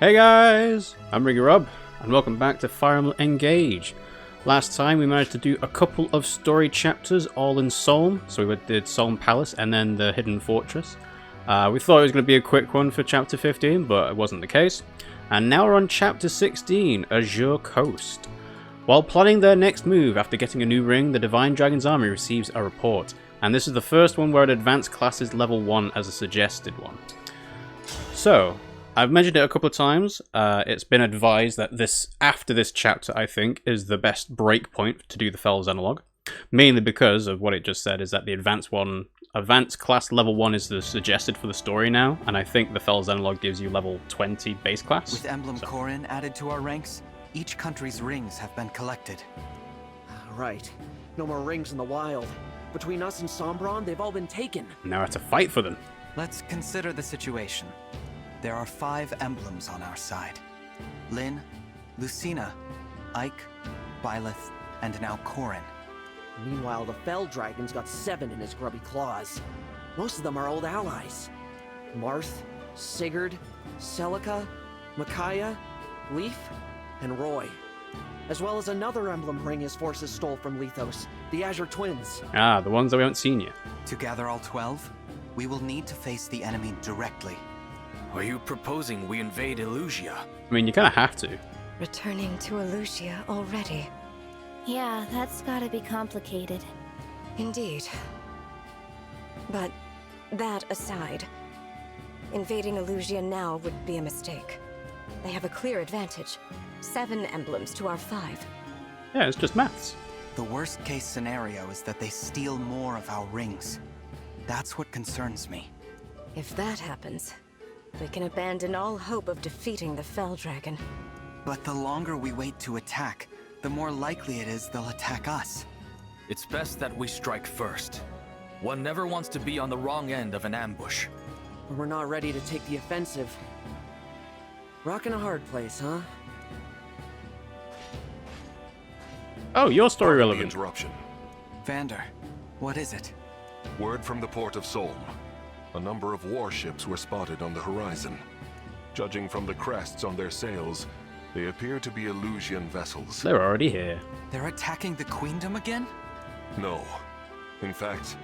Hey guys, I'm RiggyRob, and welcome back to Fire Emblem Engage. Last time we managed to do a couple of story chapters, all in Solm. So we did Solm Palace and then the Hidden Fortress. We thought it was going to be a quick one for chapter 15, but it wasn't the case. And now we're on chapter 16, Azure Coast. While planning their next move after getting a new ring, the Divine Dragon's army receives a report. And this is the first one where it advanced classes level 1 as a suggested one. So, I've mentioned it a couple of times. It's been advised that after this chapter, I think, is the best breakpoint to do the Fell's analog. Mainly because of what it just said, is that the advanced class level 1 is the suggested for the story now, and I think the Fell's analog gives you level 20 base class. With Emblem Corin added to our ranks, each country's rings have been collected. Right. No more rings in the wild. Between us and Sombron, they've all been taken. Now I have to fight for them. Let's consider the situation. There are 5 emblems on our side. Lyn, Lucina, Ike, Byleth, and now Corin. Meanwhile, the Fell Dragon's got 7 in his grubby claws. Most of them are old allies. Marth, Sigurd, Celica, Micaiah, Leaf, and Roy. As well as another emblem ring his forces stole from Lethos, the Azure Twins. Ah, the ones that we haven't seen yet. To gather all 12, we will need to face the enemy directly. Are you proposing we invade Elusia? I mean, you kind of have to. Returning to Elusia already. Yeah, that's gotta be complicated. Indeed. But that aside, invading Elusia now would be a mistake. They have a clear advantage. 7 emblems to our 5. Yeah, it's just maths. The worst case scenario is that they steal more of our rings. That's what concerns me. If that happens, we can abandon all hope of defeating the Fell Dragon. But the longer we wait to attack, the more likely it is they'll attack us. It's best that we strike first. One never wants to be on the wrong end of an ambush. We're not ready to take the offensive. Rockin' a hard place, huh? Oh, your story Pardon the relevant. interruption. Vander, what is it? Word from the port of Solm. A number of warships were spotted on the horizon. Judging from the crests on their sails, they appear to be Elusian vessels. They're already here. They're attacking the Queendom again? No. In fact,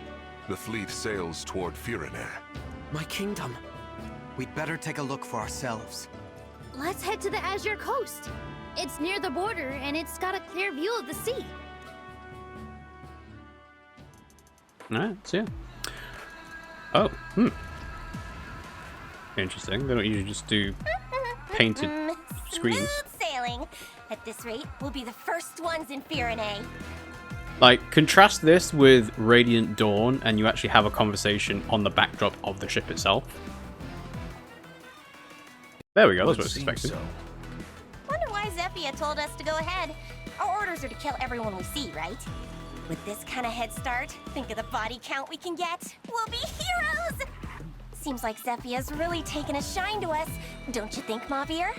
the fleet sails toward Firene. My kingdom. We'd better take a look for ourselves. Let's head to the Azure Coast. It's near the border, and it's got a clear view of the sea. Alright, so yeah. Oh, interesting. They don't usually just do painted screens. Smooth sailing. At this rate, we'll be the first ones in Firene. Like, contrast this with Radiant Dawn, and you actually have a conversation on the backdrop of the ship itself. There we go, that's what I was expecting. Wonder why Zephia told us to go ahead. Our orders are to kill everyone we see, right? With this kind of head start, think of the body count we can get. We'll be heroes! Seems like Zephia's really taken a shine to us. Don't you think, Mavier?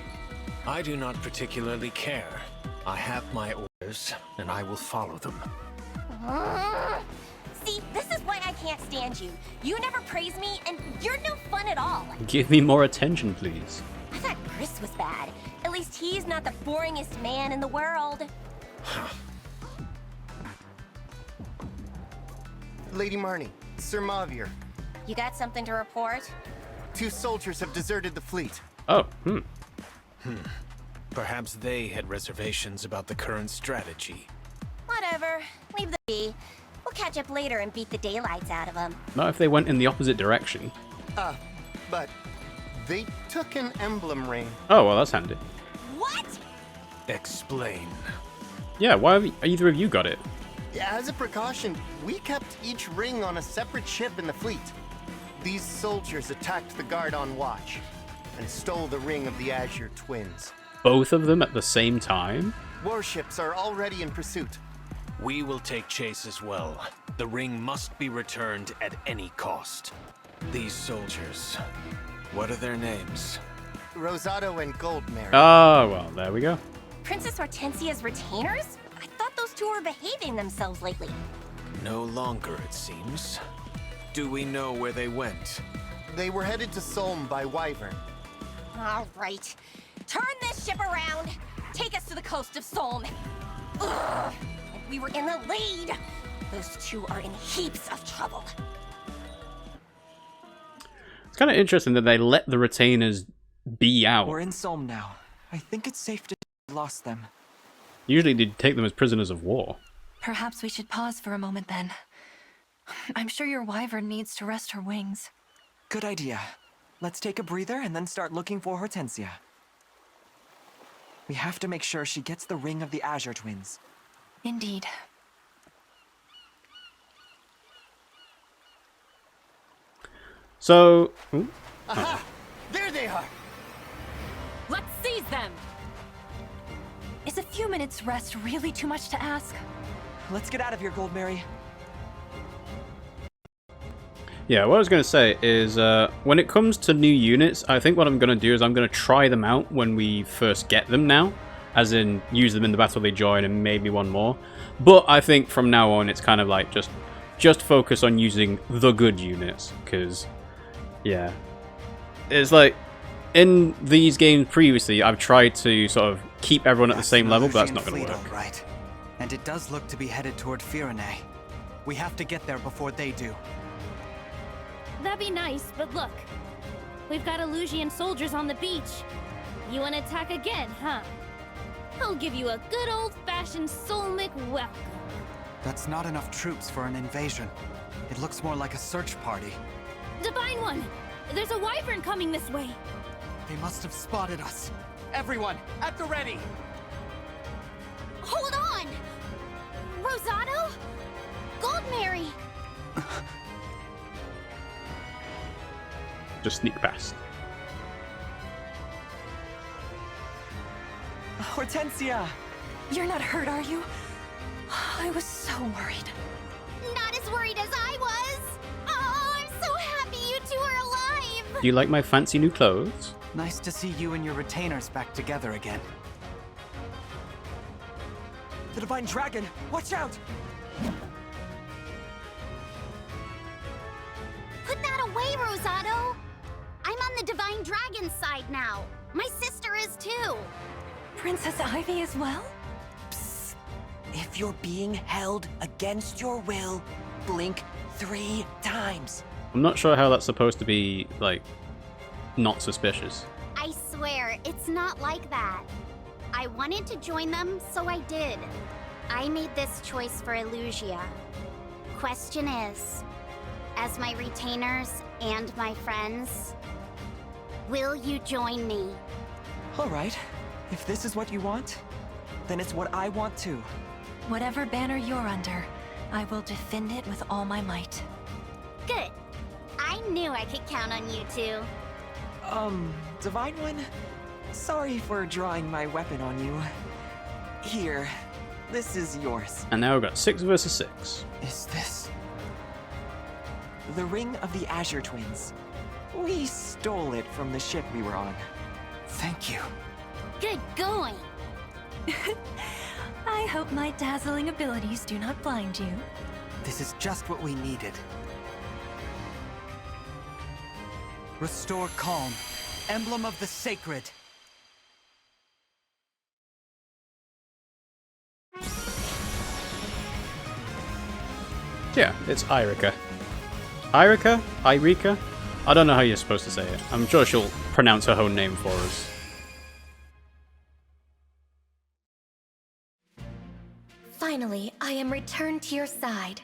I do not particularly care. I have my orders, and I will follow them. See, this is why I can't stand you. You never praise me, and you're no fun at all. Give me more attention, please. I thought Chris was bad. At least he's not the boringest man in the world. Lady Marnie, Sir Mavier. You got something to report? 2 soldiers have deserted the fleet. Oh, Perhaps they had reservations about the current strategy. Whatever. Leave them be. We'll catch up later and beat the daylights out of them. not if they went in the opposite direction. But they took an emblem ring. Oh, well, that's handy. What? Explain. Yeah, why have either of you got it? As a precaution, we kept each ring on a separate ship in the fleet. These soldiers attacked the guard on watch and stole the ring of the Azure Twins. Both of them at the same time? Warships are already in pursuit. We will take chase as well. The ring must be returned at any cost. These soldiers, what are their names? Rosado and Goldmary. Oh, well, there we go. Princess Hortensia's retainers? I thought those two were behaving themselves lately. No longer, it seems. Do we know where they went? They were headed to Solm by Wyvern. All right. Turn this ship around. Take us to the coast of Solm. Ugh. If we were in the lead, those two are in heaps of trouble. It's kind of interesting that they let the retainers be out. We're in Solm now. I think it's safe to lost them. Usually they'd take them as prisoners of war. Perhaps we should pause for a moment then. I'm sure your wyvern needs to rest her wings. Good idea. Let's take a breather and then start looking for Hortensia. We have to make sure she gets the ring of the Azure Twins. Indeed. So... Aha! There they are! Let's seize them! Is a few minutes rest really too much to ask? Let's get out of here, Goldberry. Yeah, what I was going to say is, when it comes to new units, I think what I'm going to do is I'm going to try them out when we first get them now. As in, use them in the battle they join and maybe one more. But I think from now on, it's kind of like just focus on using the good units. Because, yeah. It's like, in these games previously, I've tried to sort of keep everyone at the same level, but that's not going to work. Right. And it does look to be headed toward Firene. We have to get there before they do. That'd be nice, but look. We've got Elusian soldiers on the beach. You want to attack again, huh? I'll give you a good old-fashioned Solmic welcome. That's not enough troops for an invasion. It looks more like a search party. Divine One! There's a wyvern coming this way! They must have spotted us. Everyone, at the ready! Hold on! Rosado? Goldberry! Just sneak past. Hortensia! You're not hurt, are you? I was so worried. Not as worried as I was! Oh, I'm so happy you two are alive! Do you like my fancy new clothes? Nice to see you and your retainers back together again. The Divine Dragon! Watch out! Put that away, Rosado! I'm on the Divine Dragon side now. My sister is too. Princess Ivy as well? Psst. If you're being held against your will, blink 3 times. I'm not sure how that's supposed to be, like, not suspicious. I swear, it's not like that. I wanted to join them, so I did. I made this choice for Elusia. Question is, as my retainers and my friends, will you join me? All right. If this is what you want, then it's what I want too. Whatever banner you're under, I will defend it with all my might. Good. I knew I could count on you two. Divine One? Sorry for drawing my weapon on you. Here, this is yours. And now we've got 6 versus 6. Is this the Ring of the Azure Twins? We stole it from the ship we were on. Thank you. Good going. I hope my dazzling abilities do not blind you. This is just what we needed. Restore calm. Emblem of the Sacred. Yeah, it's Irika. Irika? Irika? I don't know how you're supposed to say it. I'm sure she'll pronounce her own name for us. Finally, I am returned to your side.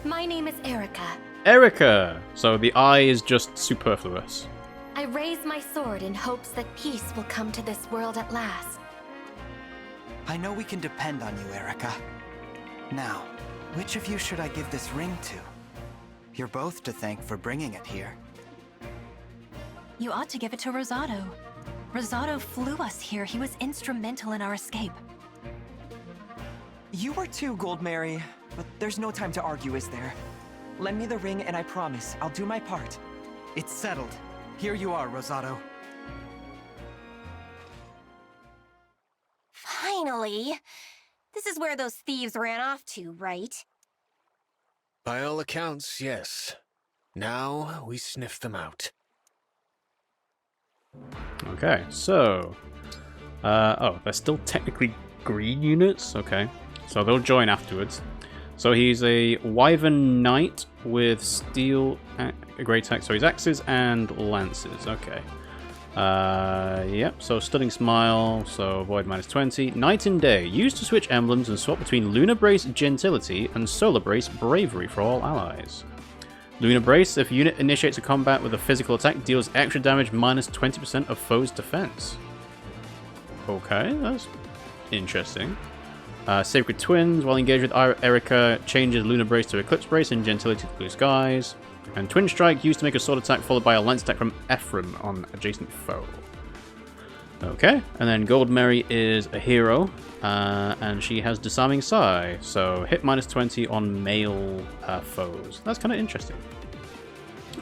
My name is Erica. Erica! So the I is just superfluous. I raise my sword in hopes that peace will come to this world at last. I know we can depend on you, Erica. Now, which of you should I give this ring to? You're both to thank for bringing it here. You ought to give it to Rosado. Rosado flew us here. He was instrumental in our escape. You were too, Goldberry, but there's no time to argue, is there? Lend me the ring and I promise I'll do my part. It's settled. Here you are, Rosado. Finally! This is where those thieves ran off to, right? By all accounts, yes. Now we sniff them out. Okay, so... oh, they're still technically green units? Okay, so they'll join afterwards. So he's a Wyvern Knight with steel... great attack, so he's axes and lances. Okay. Yep, so Stunning Smile, so Void -20. Night and Day, used to switch emblems and swap between Lunar Brace Gentility and Solar Brace Bravery for all allies. Lunar Brace, if a unit initiates a combat with a physical attack, deals extra damage -20% of foe's defense. Okay, that's interesting. Sacred Twins, while engaged with Erica, changes Lunar Brace to Eclipse Brace and Gentility to Blue Skies. And Twin Strike, used to make a sword attack followed by a lance attack from Ephraim on adjacent foe. Okay, and then Gold Mary is a hero, and she has Disarming Sigh, so hit -20 on male foes. That's kind of interesting.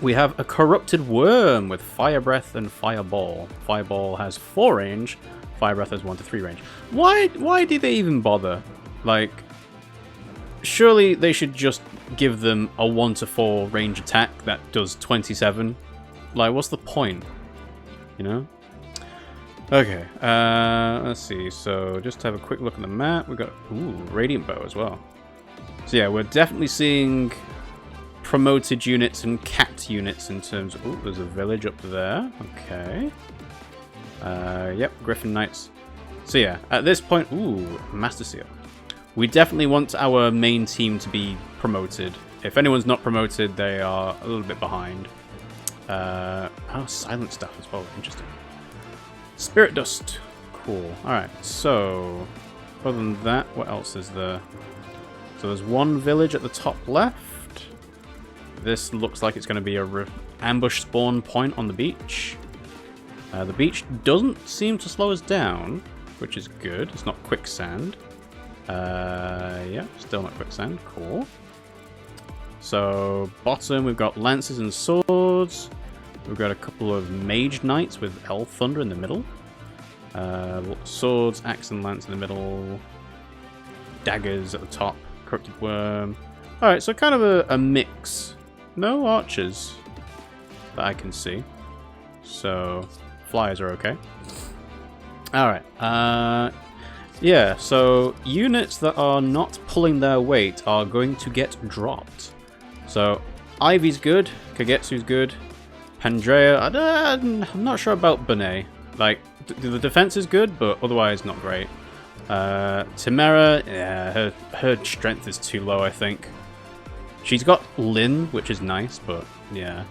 We have a Corrupted Worm with Fire Breath and Fireball. Fireball has 4 range, Fire Breath has 1 to 3 range. Why did they even bother? Like, surely they should just give them a 1 to 4 range attack that does 27. Like, what's the point? You know? Okay, let's see. So, just to have a quick look at the map, we've got, ooh, Radiant Bow as well. So yeah, we're definitely seeing promoted units and capped units in terms of, ooh, there's a village up there. Okay. Yep, Griffin Knights. So yeah, at this point, ooh, Master Seal. We definitely want our main team to be promoted. If anyone's not promoted, they are a little bit behind. Oh, Silent Staff as well. Interesting. Spirit Dust. Cool. Alright, so... other than that, what else is there? So there's one village at the top left. This looks like it's going to be a ambush spawn point on the beach. The beach doesn't seem to slow us down, which is good. It's not quicksand. Yeah, still not quicksand. Cool. So, bottom, we've got lances and swords. We've got a couple of mage knights with Elf Thunder in the middle. Swords, axe and lance in the middle. Daggers at the top. Corrupted Worm. Alright, so kind of a mix. No archers that I can see. So, flyers are okay. Alright, yeah, so units that are not pulling their weight are going to get dropped. So, Ivy's good, Kagetsu's good, Pandrea, I'm not sure about Bane. Like, the defense is good, but otherwise not great. Timera, yeah, her strength is too low, I think. She's got Lyn, which is nice, but yeah.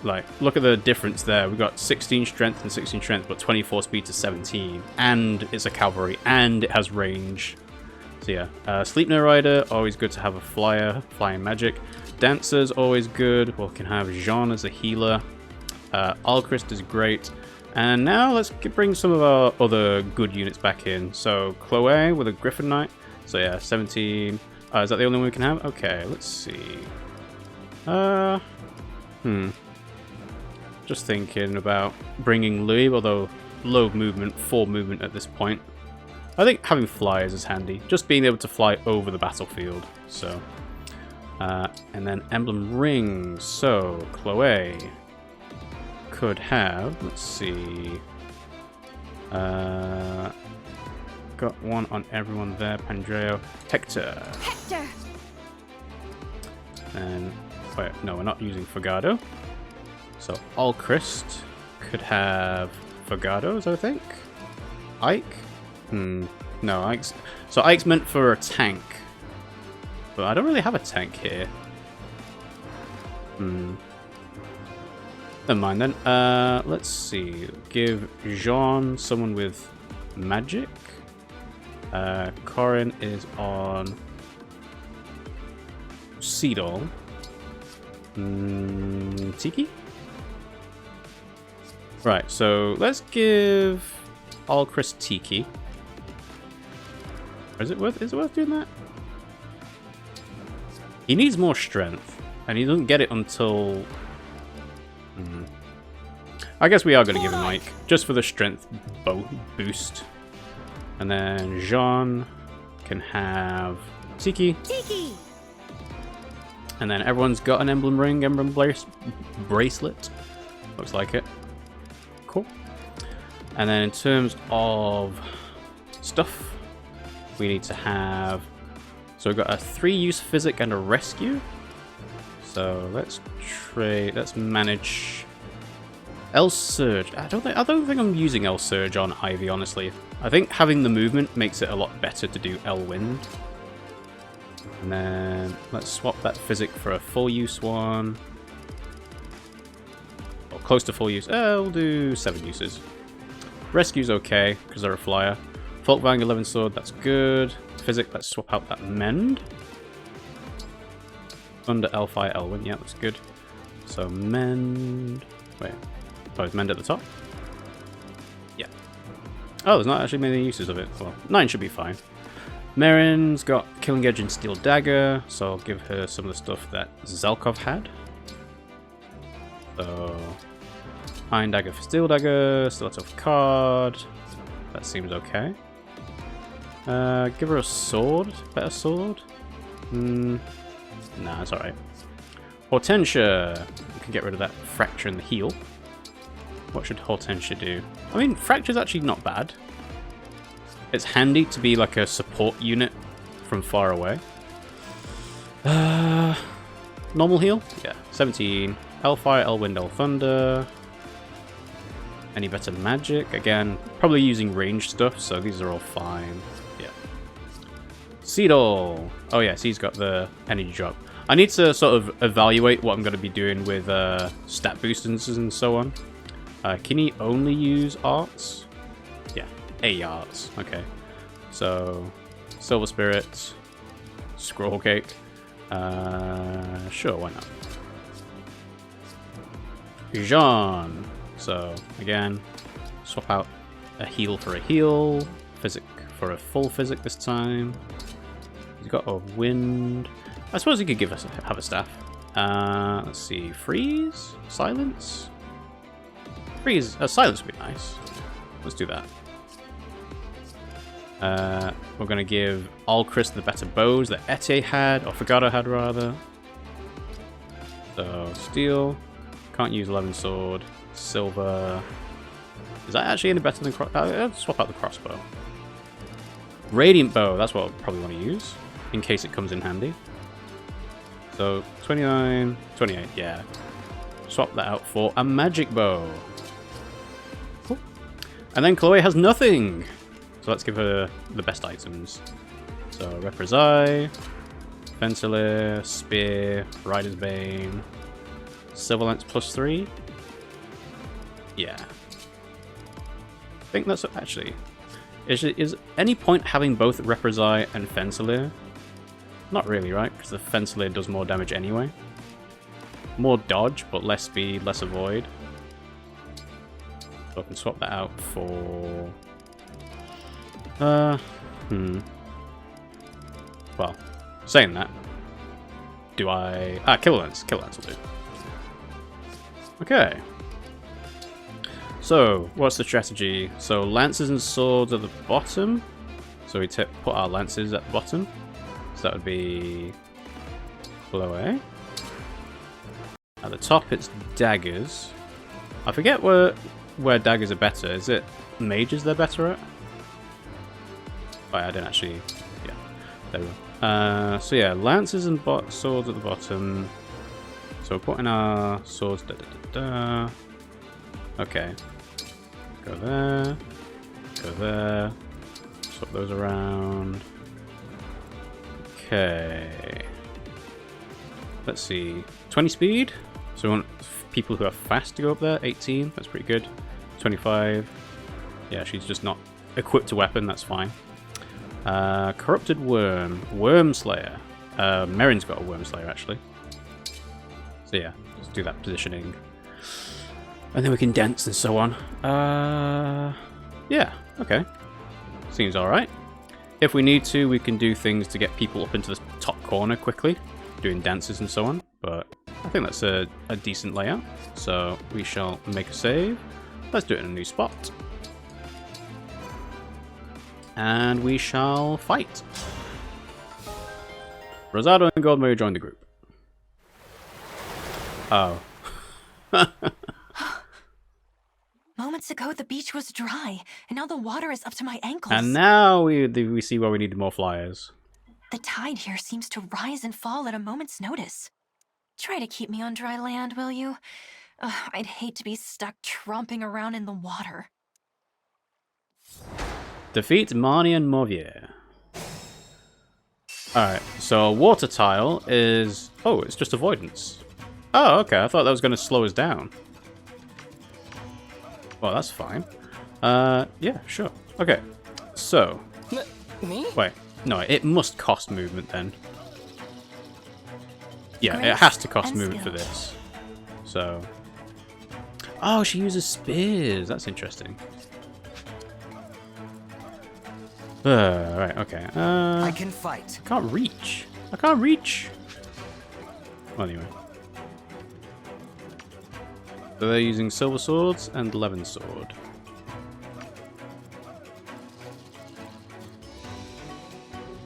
Like, look at the difference there. We've got 16 strength and 16 strength, but 24 speed to 17. And it's a cavalry, and it has range. So yeah, Sleipnir Rider, always good to have a flyer, flying magic. Dancer's always good. We can have Jean as a healer. Alchrist is great. And now let's bring some of our other good units back in. So Chloe with a Griffin Knight. So yeah, 17. Is that the only one we can have? Okay, let's see. Just thinking about bringing Louis, although low movement, 4 movement at this point. I think having flyers is handy. Just being able to fly over the battlefield. So, and then emblem rings. So Chloe could have, let's see, got one on everyone there. Pandreo, Hector. And wait, no, we're not using Fogado. So Alchrist could have Fogados, I think. Ike? No, Ike's... So Ike's meant for a tank. But I don't really have a tank here. Never mind then. Let's see. Give Jean someone with magic. Corin is on Seedall. Tiki? Right, so let's give Alchrist Tiki. Is it worth doing that? He needs more strength, and he doesn't get it until... I guess we are going to give him Mike, just for the strength boost. And then Jean can have Tiki. And then everyone's got an emblem ring, emblem bracelet. Looks like it. Cool. And then in terms of stuff, we need to have... So we've got a 3-use physic and a rescue. So let's manage El Surge. I don't think I'm using El Surge on Ivy, honestly. I think having the movement makes it a lot better to do El Wind. And then let's swap that physic for a full use one. Or close to full use. We'll do 7 uses. Rescue's okay, because they're a flyer. Folkvang 11 sword, that's good. Physic, let's swap out that mend. Under L-Fire, Elwyn, yeah, that's good. So mend... Wait. Oh, is mend at the top? Yeah. Oh, there's not actually many uses of it. Well, 9 should be fine. Marin's got Killing Edge and Steel Dagger, so I'll give her some of the stuff that Zelkov had. So... Iron Dagger for Steel Dagger, Stiletto for card. That seems okay. Give her a sword? Better sword? Nah, it's alright. Hortensia! We can get rid of that fracture and the heal. What should Hortensia do? I mean, fracture's actually not bad. It's handy to be like a support unit from far away. Normal heal? Yeah, 17. Hellfire, Elwind, Thunder. Any better magic? Again, probably using ranged stuff, so these are all fine. Yeah. Seedall! Oh yes, he's got the energy drop. I need to sort of evaluate what I'm going to be doing with stat boosters and so on. Can he only use arts? Yeah, 8 arts. Okay. So, Silver Spirit, Scroll Cake. Sure, why not? Jean. So, again, swap out a heal for a heal, physic for a full physic this time. He's got a wind. I suppose he could have a staff. Let's see, freeze? Silence? Freeze, silence would be nice. Let's do that. We're going to give Alchrist the better bows that Ete had, or Fagado had rather. So, steel. Can't use 11 sword. Silver. Is that actually any better than I'll swap out the crossbow. Radiant bow, that's what I'll probably want to use, in case it comes in handy. So, 29, 28, yeah. Swap that out for a magic bow. Cool. And then Chloe has nothing! So let's give her the best items. So, Reprisai, Fensilir, Spear, Rider's Bane, Silver Lance +3. Yeah. I think that's actually... Is any point having both Reprisai and Fensilir? Not really, right? Because the Fensilir does more damage anyway. More dodge, but less speed, less avoid. So I can swap that out for... Well, saying that, do I... Kill Lance. Kill Lance will do. Okay. So, what's the strategy? So, lances and swords at the bottom. So we put our lances at the bottom. So that would be Chloe. At the top it's daggers. I forget where daggers are better. Is it mages they're better at? Oh, I didn't actually... Yeah, there we go. So yeah, lances and swords at the bottom. So we're putting our swords... Okay. Go there. Go there. Swap those around. Okay. Let's see. 20 speed. So we want people who are fast to go up there. 18. That's pretty good. 25. Yeah, she's just not equipped a weapon. That's fine. Corrupted Worm. Worm Slayer. Merrin's got a Worm Slayer, actually. So yeah, let's do that positioning. And then we can dance and so on. Yeah, okay. Seems alright. If we need to, we can do things to get people up into the top corner quickly, doing dances and so on. But I think that's a decent layout. So we shall make a save. Let's do it in a new spot. And we shall fight. Rosado and Goldberry join the group. Oh. Moments Moments ago, the beach was dry, and now the water is up to my ankles. And now we see why we need more flyers. The tide here seems to rise and fall at a moment's notice. Try to keep me on dry land, will you? I'd hate to be stuck tromping around in the water. Defeat Marnie and Mauvier. Alright, so a water tile is... Oh, it's just avoidance. Oh, okay, I thought that was going to slow us down. Well, that's fine. Yeah, sure. Okay, so... Me? Wait, no, it must cost movement then. Yeah, Grace it has to cost and movement for skill. this. So... Oh, she uses spears. That's interesting. Right, okay. I can fight. I can't reach. I can't reach. Well, anyway. So they're using silver swords and levin sword.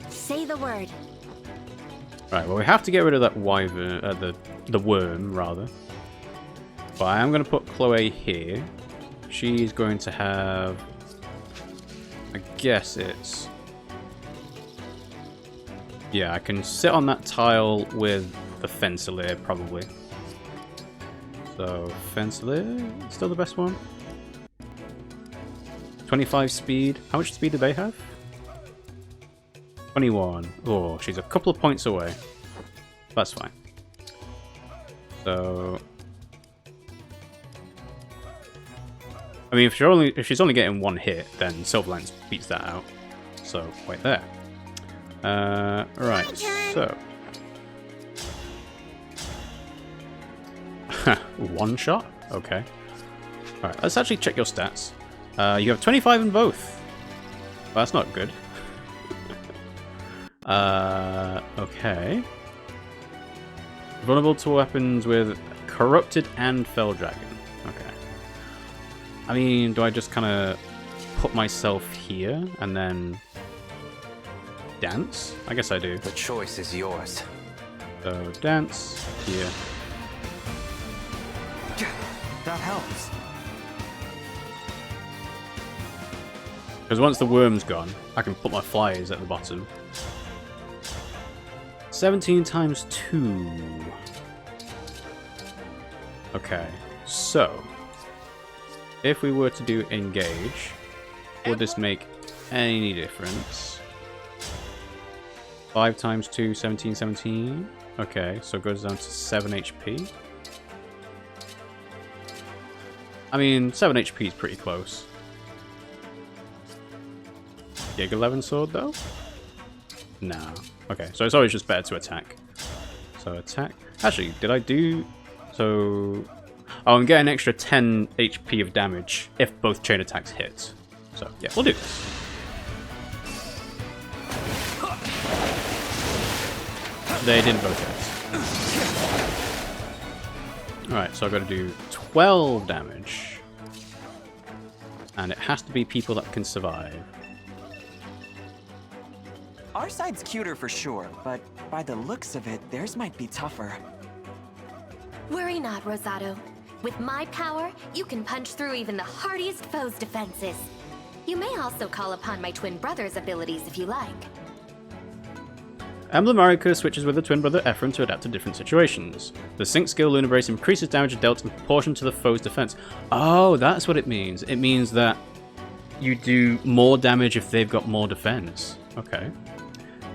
Say the word. Right, well we have to get rid of that wyvern, the worm rather. But I am going to put Chloe here. She's going to have... I guess it's... Yeah, I can sit on that tile with the Elyos probably. So, Elyos, still the best one. 25 speed. How much speed do they have? 21. Oh, she's a couple of points away. That's fine. So... I mean, if she's only getting one hit, then Silverlance beats that out. So, right there. Right, so... One shot? Okay. Alright, let's actually check your stats. You have 25 in both. Well, that's not good. Okay. Vulnerable to weapons with Corrupted and Fell Dragon. Okay. I mean, do I just kind of put myself here and then dance? I guess I do. The choice is yours. So, dance here. That helps. Because once the worm's gone, I can put my flyers at the bottom. 17 times 2. Okay, so if we were to do engage, would this make any difference? 5 times 2, 17, 17. Okay, so it goes down to 7 HP. I mean, 7 HP is pretty close. Gig 11 sword though? Nah. Okay, so it's always just better to attack. So attack. Actually, did I do... So... Oh, I'm getting an extra 10 HP of damage if both chain attacks hit. So, yeah, we'll do this. They didn't both hit. Alright, so I've got to do 12 damage. And it has to be people that can survive. Our side's cuter for sure, but by the looks of it, theirs might be tougher. Worry not, Rosado. With my power, you can punch through even the hardiest foe's defenses. You may also call upon my twin brother's abilities if you like. Emblem Marika switches with the twin brother Ephraim to adapt to different situations. The Sync skill Lunabrace increases damage dealt in proportion to the foe's defense. Oh, that's what it means. It means that you do more damage if they've got more defense. Okay.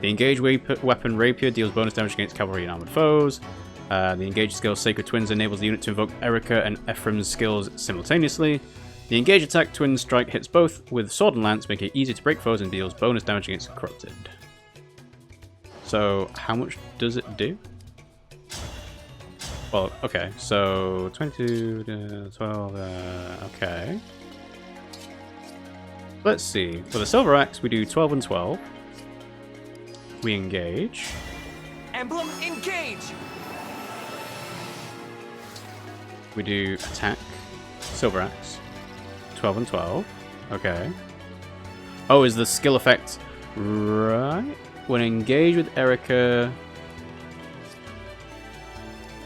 The Engage weapon Rapier deals bonus damage against cavalry and armored foes. The Engage skill Sacred Twins enables the unit to invoke Erica and Ephraim's skills simultaneously. The Engage attack Twin Strike hits both with Sword and Lance, making it easy to break foes and deals bonus damage against Corrupted. So, how much does it do? Well, okay, so 22 to 12, okay. Let's see. For the Silver Axe, we do 12 and 12. We engage. Emblem Engage! We do attack. Silver Axe. 12 and 12. Okay. Oh, is the skill effect right? When engaged with Erica...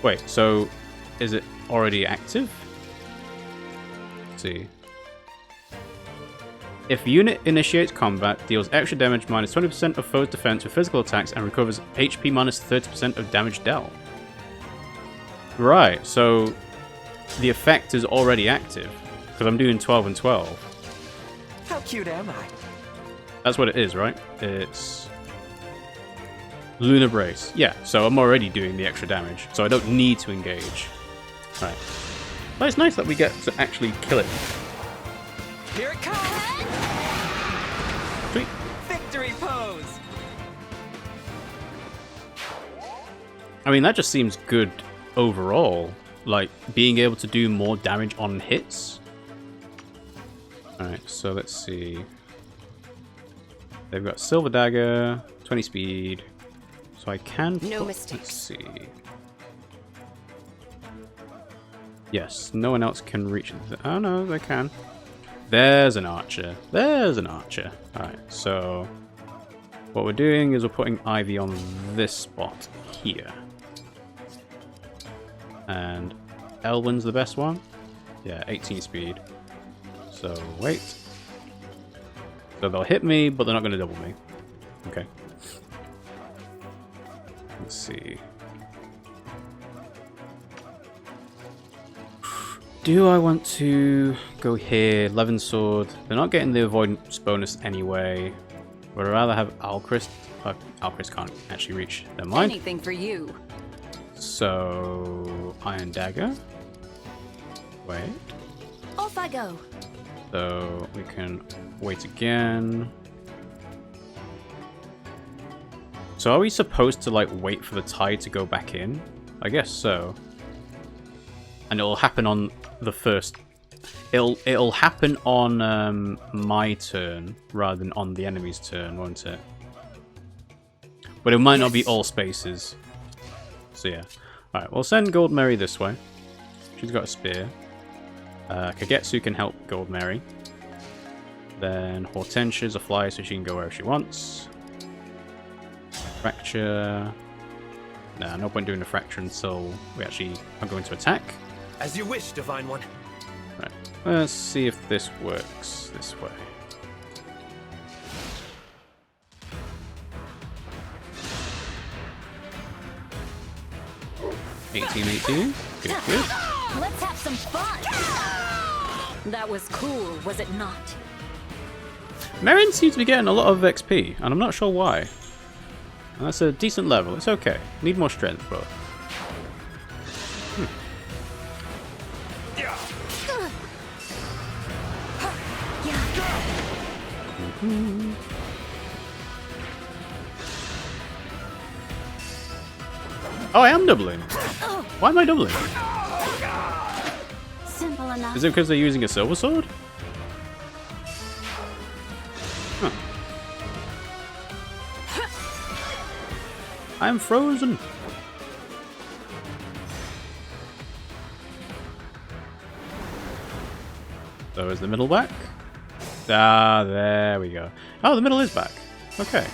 Wait, so is it already active? Let's see. If a unit initiates combat, deals extra damage minus 20% of foe's defense with physical attacks, and recovers HP minus 30% of damage dealt. Right, so the effect is already active, because I'm doing 12 and 12. How cute am I? That's what it is, right? It's Lunar Brace. Yeah, so I'm already doing the extra damage, so I don't need to engage. Right. But it's nice that we get to actually kill it. Here it comes! Sweet. Victory pose! I mean, that just seems good overall. Like, being able to do more damage on hits. Alright, so let's see. They've got Silver Dagger, 20 speed. So I can... No mistakes. Let's see. Yes, no one else can reach it. Oh no, they can. There's an archer. There's an archer. Alright, so what we're doing is we're putting Ivy on this spot here. And Elwyn's the best one. Yeah, 18 speed. So wait. So they'll hit me, but they're not going to double me. Okay. Let's see. Do I want to go here? Levin Sword. They're not getting the avoidance bonus anyway. Would I rather have Alchrist? Alchrist can't actually reach their mind. Anything for you. So Iron Dagger. Wait. Off I go. So we can wait again. So are we supposed to like wait for the tide to go back in? I guess so. And it'll happen on the first. It'll happen on my turn rather than on the enemy's turn, won't it? But it might not be all spaces. So yeah. Alright, we'll send Gold Mary this way. She's got a spear. Kagetsu can help Gold Mary. Then Hortensia's a flyer, so she can go wherever she wants. Fracture. Nah, no point doing the fracture until we actually are going to attack. As you wish, Divine One. Right. Let's see if this works this way. $18. Good, good. Let's have some fun! That was cool, was it not? Merrin seems to be getting a lot of XP, and I'm not sure why. And that's a decent level. It's okay. Need more strength, but... Oh, I am doubling. Why am I doubling? Simple enough. Is it because they're using a silver sword? Huh. I'm frozen. So is the middle back? Ah, there we go. Oh, the middle is back. Okay.